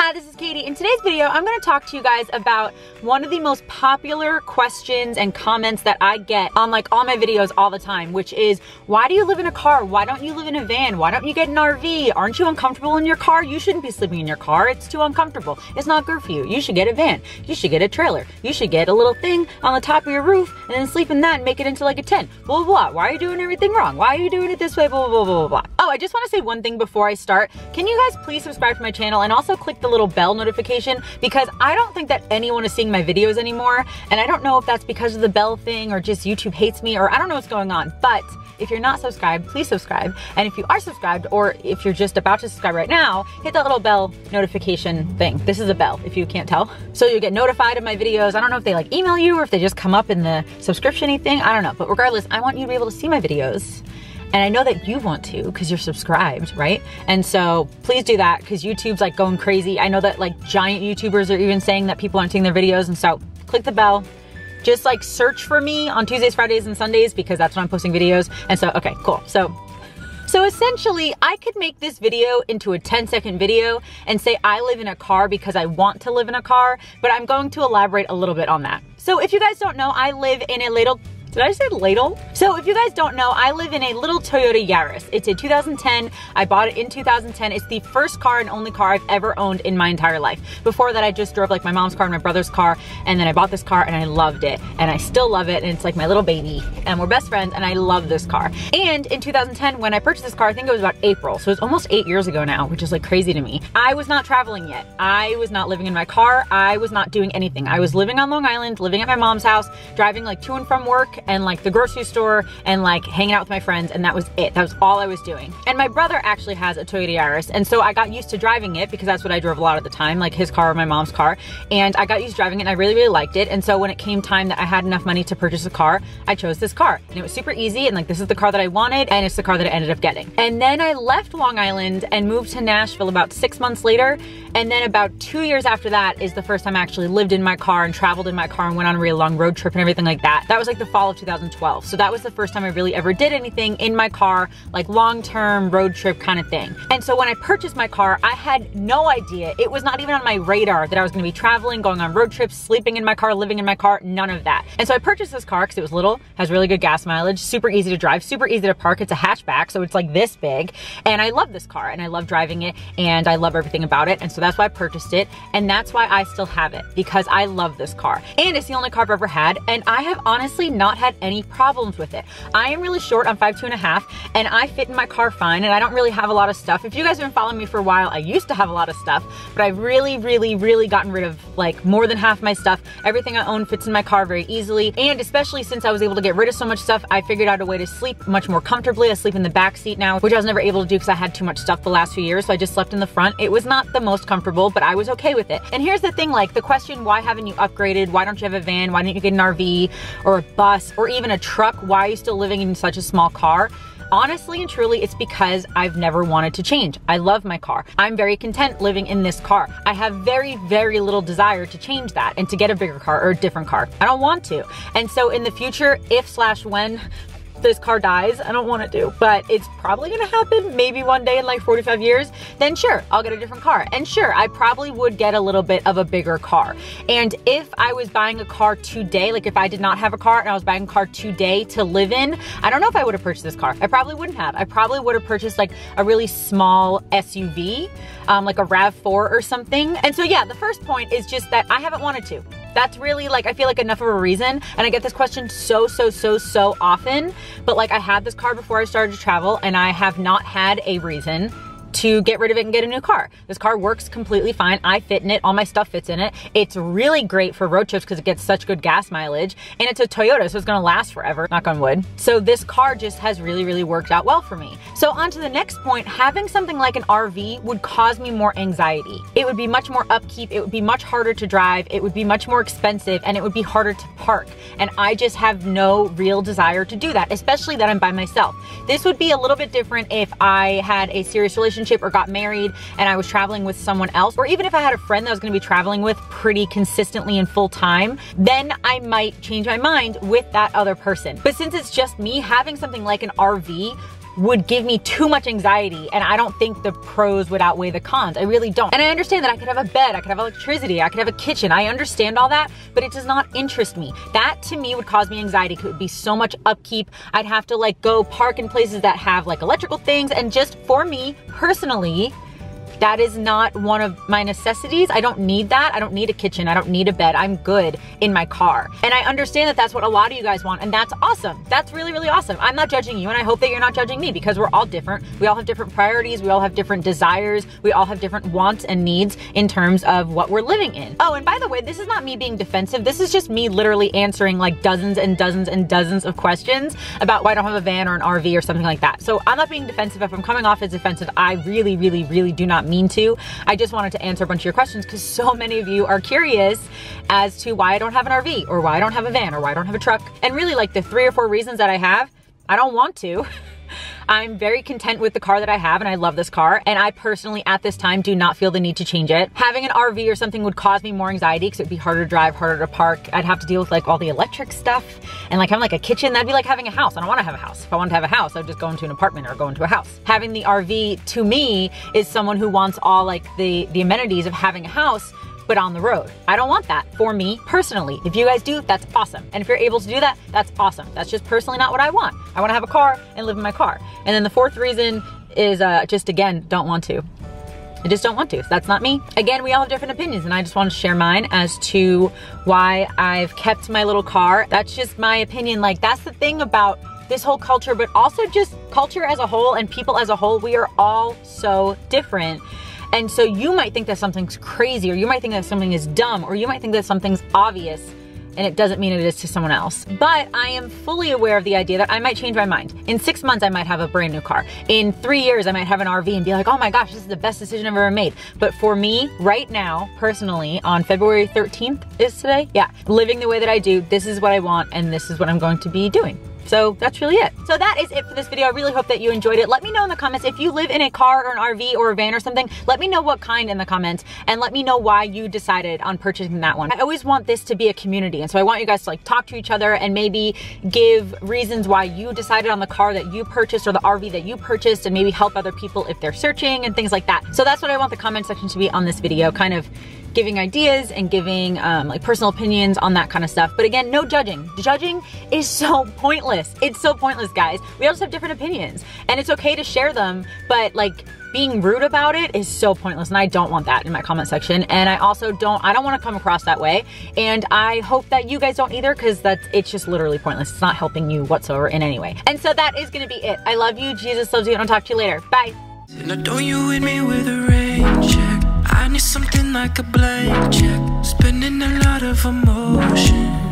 Hi, this is Katie. In today's video, I'm going to talk to you guys about one of the most popular questions and comments that I get on like all my videos all the time, which is, why do you live in a car? Why don't you live in a van? Why don't you get an RV? Aren't you uncomfortable in your car? You shouldn't be sleeping in your car. It's too uncomfortable. It's not good for you. You should get a van. You should get a trailer. You should get a little thing on the top of your roof and then sleep in that and make it into like a tent. Blah, blah, blah. Why are you doing everything wrong? Why are you doing it this way? Blah, blah, blah, blah, blah. Oh, I just want to say one thing before I start. Can you guys please subscribe to my channel and also click the little bell notification, because I don't think that anyone is seeing my videos anymore, and I don't know if that's because of the bell thing or just YouTube hates me, or I don't know what's going on. But if you're not subscribed, please subscribe, and if you are subscribed, or if you're just about to subscribe right now, hit that little bell notification thing. This is a bell if you can't tell, so you get notified of my videos. I don't know if they like email you or if they just come up in the subscription-y thing, I don't know, but regardless, I want you to be able to see my videos. And I know that you want to because you're subscribed, right? And so please do that, because YouTube's like going crazy. I know that like giant YouTubers are even saying that people aren't seeing their videos, and so click the bell. Just like search for me on Tuesdays, Fridays, and Sundays, because that's when I'm posting videos. And so, okay, cool. So essentially, I could make this video into a 10-second video and say I live in a car because I want to live in a car, but I'm going to elaborate a little bit on that. So if you guys don't know, I live in a little... Did I say ladle? So if you guys don't know, I live in a little Toyota Yaris. It's a 2010. I bought it in 2010. It's the first car and only car I've ever owned in my entire life. Before that, I just drove like my mom's car and my brother's car, and then I bought this car and I loved it. And I still love it, and it's like my little baby. And we're best friends, and I love this car. And in 2010, when I purchased this car, I think it was about April. So it's almost 8 years ago now, which is like crazy to me. I was not traveling yet. I was not living in my car. I was not doing anything. I was living on Long Island, living at my mom's house, driving like to and from work and like the grocery store and like hanging out with my friends, and that was it. That was all I was doing. And my brother actually has a Toyota Yaris, and so I got used to driving it because that's what I drove a lot of the time, like his car or my mom's car, and I got used to driving it and I really, really liked it. And so when it came time that I had enough money to purchase a car, I chose this car, and it was super easy, and like this is the car that I wanted, and it's the car that I ended up getting. And then I left Long Island and moved to Nashville about 6 months later, and then about 2 years after that is the first time I actually lived in my car and traveled in my car and went on a really long road trip and everything like that. That was like the fall of 2012. So that was the first time I really ever did anything in my car, like long-term road trip kind of thing. And so when I purchased my car, I had no idea. It was not even on my radar that I was gonna be traveling, going on road trips, sleeping in my car, living in my car, none of that. And so I purchased this car because it was little, has really good gas mileage, super easy to drive, super easy to park. It's a hatchback, so it's like this big. And I love this car, and I love driving it, and I love everything about it. And so that's why I purchased it. And that's why I still have it, because I love this car. And it's the only car I've ever had. And I have honestly not had any problems with it. I am really short, I'm 5'2½", and I fit in my car fine, and I don't really have a lot of stuff. If you guys have been following me for a while, I used to have a lot of stuff, but I've really, really, really gotten rid of like more than half my stuff. Everything I own fits in my car very easily, and especially since I was able to get rid of so much stuff, I figured out a way to sleep much more comfortably. I sleep in the back seat now, which I was never able to do because I had too much stuff the last few years, so I just slept in the front. It was not the most comfortable, but I was okay with it. And here's the thing, like the question, why haven't you upgraded? Why don't you have a van? Why didn't you get an RV or a bus or even a truck? Why are you still living in such a small car? Honestly and truly, it's because I've never wanted to change. I love my car. I'm very content living in this car. I have very, very little desire to change that and to get a bigger car or a different car. I don't want to. And so in the future, if/when this car dies, I don't want it to, but it's probably gonna happen maybe one day in like 45 years, then sure, I'll get a different car. And sure, I probably would get a little bit of a bigger car. And if I was buying a car today, like if I did not have a car and I was buying a car today to live in, I don't know if I would have purchased this car. I probably wouldn't have. I probably would have purchased like a really small SUV, like a RAV4 or something. And so yeah, the first point is just that I haven't wanted to. That's really like, I feel like enough of a reason. And I get this question so often, but like I had this car before I started to travel, and I have not had a reason to get rid of it and get a new car. This car works completely fine. I fit in it. All my stuff fits in it. It's really great for road trips because it gets such good gas mileage, and it's a Toyota, so it's gonna last forever, knock on wood. So this car just has really, really worked out well for me. So on to the next point, having something like an RV would cause me more anxiety. It would be much more upkeep. It would be much harder to drive. It would be much more expensive, and it would be harder to park. And I just have no real desire to do that, especially that I'm by myself. This would be a little bit different if I had a serious relationship or got married and I was traveling with someone else, or even if I had a friend that I was gonna be traveling with pretty consistently and full time, then I might change my mind with that other person. But since it's just me, having something like an RV would give me too much anxiety, and I don't think the pros would outweigh the cons. I really don't. And I understand that I could have a bed, I could have electricity, I could have a kitchen. I understand all that, but it does not interest me. That to me would cause me anxiety. It would be so much upkeep. I'd have to like go park in places that have like electrical things, and just for me personally, that is not one of my necessities. I don't need that. I don't need a kitchen. I don't need a bed. I'm good in my car. And I understand that that's what a lot of you guys want, and that's awesome. That's really, really awesome. I'm not judging you, and I hope that you're not judging me, because we're all different. We all have different priorities. We all have different desires. We all have different wants and needs in terms of what we're living in. Oh, and by the way, this is not me being defensive. This is just me literally answering like dozens and dozens and dozens of questions about why I don't have a van or an RV or something like that. So I'm not being defensive. If I'm coming off as defensive, I really, really, really do not mean to. I just wanted to answer a bunch of your questions because so many of you are curious as to why I don't have an RV, or why I don't have a van, or why I don't have a truck. And really, like the 3 or 4 reasons that I have, I don't want to. I'm very content with the car that I have, and I love this car, and I personally at this time do not feel the need to change it. Having an RV or something would cause me more anxiety because it would be harder to drive, harder to park. I'd have to deal with like all the electric stuff, and like having like a kitchen, that'd be like having a house. I don't want to have a house. If I wanted to have a house, I'd just go into an apartment or go into a house. Having the RV to me is someone who wants all like the amenities of having a house, but on the road. I don't want that for me personally. If you guys do, that's awesome. And if you're able to do that, that's awesome. That's just personally not what I want. I want to have a car and live in my car. And then the 4th reason is just again, don't want to. I just don't want to. That's not me. Again, we all have different opinions, and I just want to share mine as to why I've kept my little car. That's just my opinion. Like, that's the thing about this whole culture, but also just culture as a whole and people as a whole. We are all so different. And so you might think that something's crazy, or you might think that something is dumb, or you might think that something's obvious, and it doesn't mean it is to someone else. But I am fully aware of the idea that I might change my mind. In 6 months, I might have a brand new car. In 3 years, I might have an RV and be like, oh my gosh, this is the best decision I've ever made. But for me, right now, personally, on February 13th is today? Yeah, living the way that I do, this is what I want, and this is what I'm going to be doing. So that's really it. So that is it for this video. I really hope that you enjoyed it. Let me know in the comments if you live in a car or an RV or a van or something. Let me know what kind in the comments, and let me know why you decided on purchasing that one. I always want this to be a community, and so I want you guys to like talk to each other and maybe give reasons why you decided on the car that you purchased or the RV that you purchased, and maybe help other people if they're searching and things like that. So that's what I want the comment section to be on this video, kind of giving ideas and giving like personal opinions on that kind of stuff. But again, no judging. Judging is so pointless. It's so pointless, guys. We all just have different opinions, and it's okay to share them, but like being rude about it is so pointless, and I don't want that in my comment section. And I also don't want to come across that way, and I hope that you guys don't either, because it's just literally pointless. It's not helping you whatsoever in any way. And so that is gonna be it. I love you. Jesus loves you, and I'll talk to you later. Bye. Now don't you hit me with a rain check. I need something like a blank check. Spending a lot of emotion.